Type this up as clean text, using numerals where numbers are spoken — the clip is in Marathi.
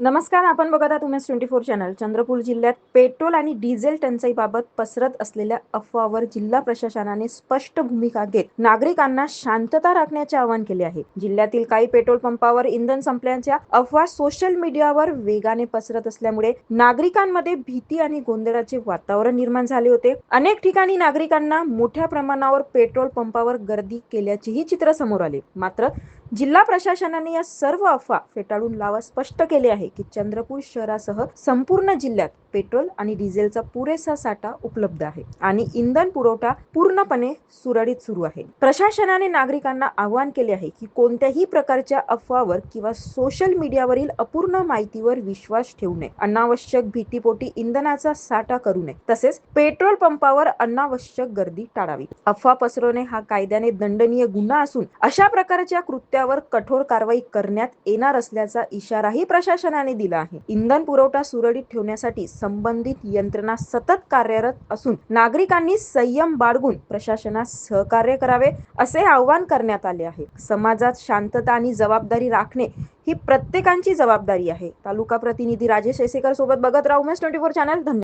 नमस्कार. आपण बघत आहात उमेश 24 चॅनल. चंद्रपूर जिल्ह्यात पेट्रोल आणि डिझेल टंचाईबाबत पसरत असलेल्या अफवावर जिल्हा प्रशासनाने स्पष्ट भूमिका घेत नागरिकांना शांतता राखण्याचे आवाहन केले आहे. जिल्ह्यातील काही पेट्रोल पंपावर इंधन संपल्याच्या अफवा सोशल मीडियावर वेगाने पसरत असल्यामुळे नागरिकांमध्ये भीती आणि गोंधळाचे वातावरण निर्माण झाले होते. अनेक ठिकाणी नागरिकांना मोठ्या प्रमाणावर पेट्रोल पंपावर गर्दी केल्याचेही चित्र समोर आले. मात्र जिल्हा प्रशासनाने या सर्व अफवा फेटाळून लावत स्पष्ट केले आहे की चंद्रपूर शहरासह संपूर्ण जिल्ह्यात पेट्रोल आणि डिझेलचा पुरेसा साठा उपलब्ध आहे आणि इंधन पुरवठा पूर्णपणे सुरळीत सुरू आहे. प्रशासनाने नागरिकांना आवाहन केले आहे की कोणत्याही प्रकारच्या अफवावर किंवा सोशल मीडियावरील अपूर्ण माहितीवर विश्वास ठेवू नये. अनावश्यक भीतीपोटी इंधनाचा साठा करू नये. तसेच पेट्रोल पंपावर अनावश्यक गर्दी टाळावी. अफवा पसरवणे हा कायद्याने दंडनीय गुन्हा असून अशा प्रकारच्या कृत्यावर कठोर कारवाई करण्यात येणार असल्याचा इशाराही प्रशासनाने दिला आहे. इंधन पुरवठा सुरळीत ठेवण्यासाठी संबंधित यंत्रणा सतत कार्यरत असून नागरिकांनी संयम बाळगून प्रशासनास सहकार्य करावे असे आवाहन करण्यात आले आहे. समाजात शांतता आणि जबाबदारी राखणे ही प्रत्येकाची जबाबदारी आहे. तालुका प्रतिनिधी राजेश एसेकर सोबत बघत राहा उमेश 24 चॅनल. धन्यवाद.